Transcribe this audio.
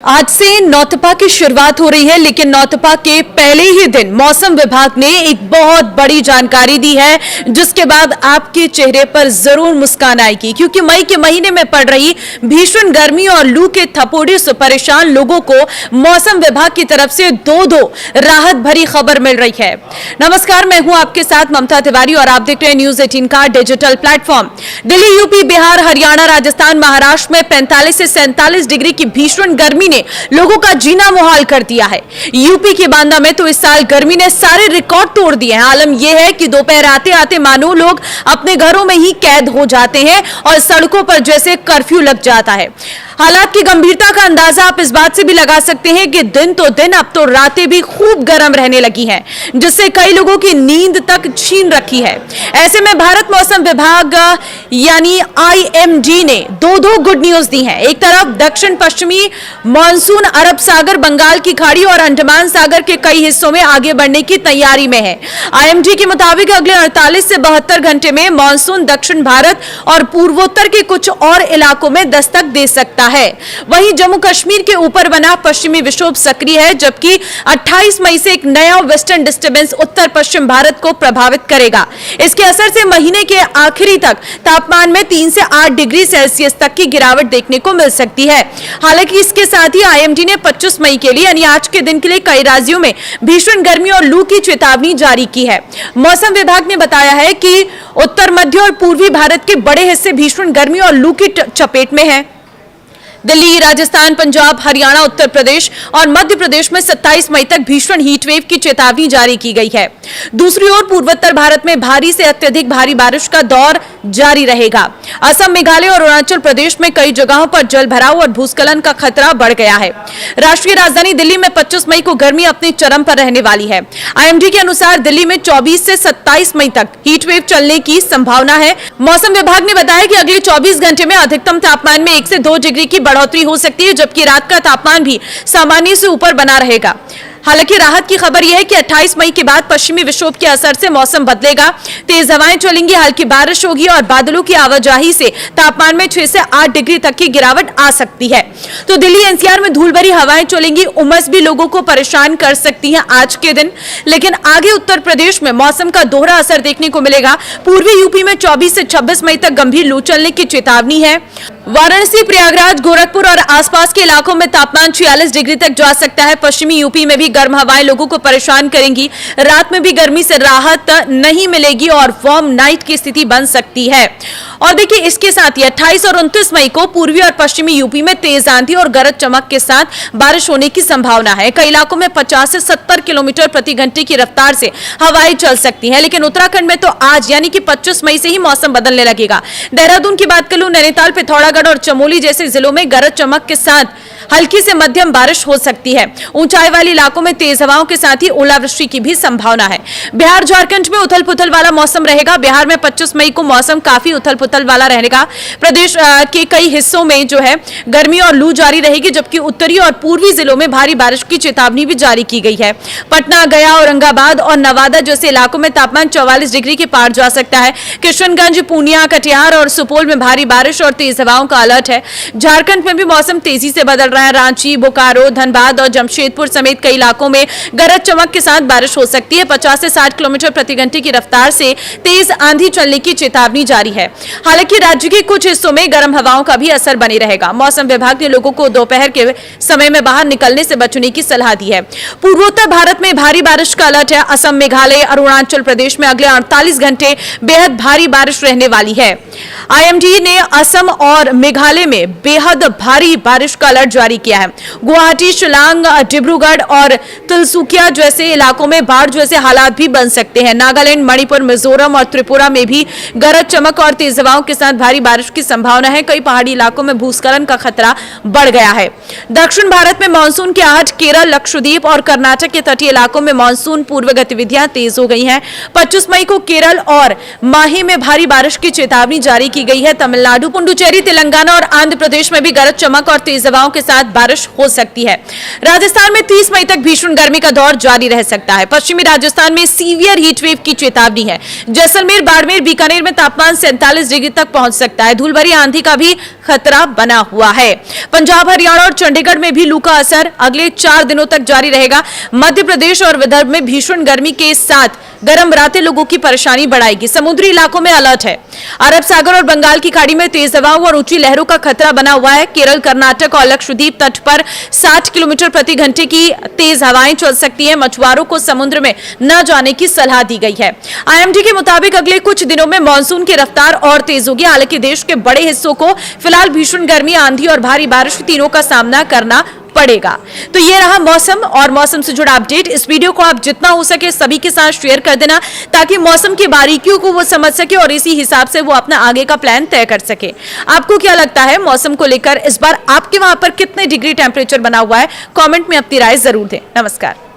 आज से नौतपा की शुरुआत हो रही है, लेकिन नौतपा के पहले ही दिन मौसम विभाग ने एक बहुत बड़ी जानकारी दी है, जिसके बाद आपके चेहरे पर जरूर मुस्कान आएगी, क्योंकि मई के महीने में पड़ रही भीषण गर्मी और लू के थपोड़े से परेशान लोगों को मौसम विभाग की तरफ से दो राहत भरी खबर मिल रही है। नमस्कार, मैं हूं आपके साथ ममता तिवारी और आप देख रहे हैं न्यूज 18 का digital platform. Delhi, UP, Bihar, Haryana, Rajasthan, Maharashtra में 45 से 47 डिग्री की भीषण गर्मी ने लोगों का जीना मुहाल कर दिया है। यूपी के बांदा में तो इस साल गर्मी ने सारे रिकॉर्ड तोड़ दिए हैं। आलम यह है कि दोपहर आते आते मानो लोग अपने घरों में ही कैद हो जाते हैं और सड़कों पर जैसे कर्फ्यू लग जाता है। हालात की गंभीरता का अंदाजा आप इस बात से भी लगा सकते हैं कि दिन तो दिन, अब तो रातें भी खूब गर्म रहने लगी हैं, जिससे कई लोगों की नींद तक छीन रखी है। ऐसे में भारत मौसम विभाग यानी IMD ने दो गुड न्यूज दी हैं। एक तरफ दक्षिण पश्चिमी मानसून अरब सागर, बंगाल की खाड़ी और अंडमान सागर के कई हिस्सों में आगे बढ़ने की तैयारी में है। IMD के मुताबिक अगले 48 से 72 घंटे में मानसून दक्षिण भारत और पूर्वोत्तर के कुछ और इलाकों में दस्तक दे सकता है। वहीं जम्मू कश्मीर के ऊपर बना पश्चिमी विक्षोभ सक्रिय है, जबकि 28 मई से एक नया वेस्टर्न डिस्टर्बेंस उत्तर पश्चिम भारत को प्रभावित करेगा। इसके असर से महीने के आखिरी तक तापमान में 3 से 8 डिग्री सेल्सियस तक की गिरावट देखने को मिल सकती है। हालांकि इसके साथ ही IMD ने 25 मई के लिए यानी आज के दिन के लिए कई राज्यों में भीषण गर्मी और लू की चेतावनी जारी की है। मौसम विभाग ने बताया है कि उत्तर, मध्य और पूर्वी भारत के बड़े हिस्से भीषण गर्मी और लू की चपेट में है। दिल्ली, राजस्थान, पंजाब, हरियाणा, उत्तर प्रदेश और मध्य प्रदेश में 27 मई तक भीषण हीटवेव की चेतावनी जारी की गई है। दूसरी ओर पूर्वोत्तर भारत में भारी से अत्यधिक भारी बारिश का दौर जारी रहेगा। असम, मेघालय और अरुणाचल प्रदेश में कई जगहों पर जल भराव और भूस्खलन का खतरा बढ़ गया है। राष्ट्रीय राजधानी दिल्ली में 25 मई को गर्मी अपने चरम पर रहने वाली है। IMD के अनुसार दिल्ली में 24 से 27 मई तक हीटवेव चलने की संभावना है। मौसम विभाग ने बताया कि अगले 24 घंटे में अधिकतम तापमान में 1 से 2 डिग्री की बढ़ोतरी हो सकती है, जबकि रात का तापमान भी सामान्य से ऊपर बना रहेगा। हालांकि राहत की खबर यह है कि 28 मई के बाद पश्चिमी विक्षोभ के असर से मौसम बदलेगा। तेज हवाएं चलेंगी, हल्की बारिश होगी और बादलों की आवाजाही से तापमान में 6 से 8 डिग्री तक की गिरावट आ सकती है। तो दिल्ली NCR में धूल भरी हवाएं चलेंगी, उमस भी लोगों को परेशान कर सकती है आज के दिन। लेकिन आगे उत्तर प्रदेश में मौसम का दोहरा असर देखने को मिलेगा। पूर्वी यूपी में 24 से 26 मई तक गंभीर लू चलने की चेतावनी है। वाराणसी, प्रयागराज, गोरखपुर और आसपास के इलाकों में तापमान 46 डिग्री तक जा सकता है। पश्चिमी यूपी में भी गर्म हवाएं लोगों को परेशान करेंगी। रात में भी गर्मी से राहत नहीं मिलेगी और वार्म नाइट की स्थिति बन सकती है। और देखिए, इसके साथ ही 28 और 29 मई को पूर्वी और पश्चिमी यूपी में तेज आंधी और गरज चमक के साथ बारिश होने की संभावना है। कई इलाकों में 50 से 70 किलोमीटर प्रति घंटे की रफ्तार से हवाएं चल सकती हैं। लेकिन उत्तराखंड में तो आज यानी कि 25 मई से ही मौसम बदलने लगेगा। देहरादून की बात कर लूं, नैनीताल, पिथौरागढ़ और चमोली जैसे जिलों में गरज चमक के साथ हल्की से मध्यम बारिश हो सकती है। ऊंचाई वाले इलाकों में तेज हवाओं के साथ ही ओलावृष्टि की भी संभावना है। बिहार, झारखंड में उथल पुथल वाला मौसम रहेगा। बिहार में 25 मई को मौसम काफी उथल पुथल वाला रहेगा। प्रदेश के कई हिस्सों में जो है गर्मी और लू जारी रहेगी, जबकि उत्तरी और पूर्वी जिलों में भारी बारिश की चेतावनी भी जारी की गई है। पटना, गया, औरंगाबाद और नवादा जैसे इलाकों में तापमान 44 डिग्री के पार जा सकता है। किशनगंज, पूर्णिया, कटिहार और सुपौल में भारी बारिश और तेज हवाओं का अलर्ट है। झारखंड में भी मौसम तेजी से बदल रहा है। रांची, बोकारो, धनबाद और जमशेदपुर समेत कई इलाकों में गरज चमक के साथ बारिश हो सकती है। 50 से 60 किलोमीटर प्रति घंटे की रफ्तार से तेज आंधी चलने की चेतावनी जारी है। हालांकि राज्य के कुछ हिस्सों में गर्म हवाओं का भी असर बनी रहेगा। मौसम विभाग ने लोगों को दोपहर के समय में बाहर निकलने से बचने की सलाह दी है। पूर्वोत्तर भारत में भारी बारिश का अलर्ट है। असम, मेघालय, अरुणाचल प्रदेश में अगले 48 घंटे बेहद भारी बारिश रहने वाली है। IMD ने असम और मेघालय में बेहद भारी बारिश का अलर्ट जारी किया है। गुवाहाटी, शिलांग, डिब्रूगढ़ और तिनसुकिया जैसे इलाकों में बाढ़ जैसे हालात भी बन सकते हैं। नागालैंड, मणिपुर, मिजोरम और त्रिपुरा में भी गरज चमक और तेज हवाओं के साथ भारी बारिश की संभावना है। कई पहाड़ी इलाकों में भूस्खलन का खतरा बढ़ गया है। दक्षिण भारत में मानसून की आहट, केरल, लक्षद्वीप और कर्नाटक के तटीय इलाकों में मानसून पूर्व गतिविधियां तेज हो गई हैं। 25 मई को केरल और माही में भारी बारिश की चेतावनी जारी की गई है। तमिलनाडु, पुडुचेरी, तेलंगाना और आंध्र प्रदेश में भी गरज चमक और तेज हवाओं के साथ बारिश हो सकती है। राजस्थान में 30 मई तक भीषण गर्मी का दौर जारी रह सकता है। पश्चिमी राजस्थान में सीवियर हीटवेव की चेतावनी है। जैसलमेर, बाड़मेर, बीकानेर में तापमान 47 डिग्री डिग्री तक पहुंच सकता है। धूल भरी आंधी का भी खतरा बना हुआ है। पंजाब, हरियाणा और चंडीगढ़ में भी लू का असर अगले 4 दिनों तक जारी रहेगा। मध्य प्रदेश और विदर्भ में भीषण गर्मी के साथ गर्म रातें लोगों की परेशानी बढ़ाएगी। समुद्री इलाकों में अलर्ट है। अरब सागर और बंगाल की खाड़ी में तेज हवाओं और ऊंची लहरों का खतरा बना हुआ है। केरल, कर्नाटक और लक्षद्वीप तट पर 60 किलोमीटर प्रति घंटे की तेज हवाएं चल सकती हैं। मछुआरों को समुद्र में न जाने की सलाह दी गई है। आईएमडी के मुताबिक अगले कुछ दिनों में मानसून की रफ्तार और तेज होगी। हालांकि देश के बड़े हिस्सों को फिलहाल भीषण गर्मी, आंधी और भारी बारिश तीनों का सामना करना पड़ेगा। तो ये रहा मौसम और मौसम से जुड़ा अपडेट। इस वीडियो को आप जितना हो सके सभी के साथ शेयर कर देना ताकि मौसम की बारीकियों को वो समझ सके और इसी हिसाब से वो अपना आगे का प्लान तय कर सके। आपको क्या लगता है मौसम को लेकर? इस बार आपके वहां पर कितने डिग्री टेंपरेचर बना हुआ है? कमेंट में अपनी राय जरूर दें। नमस्कार।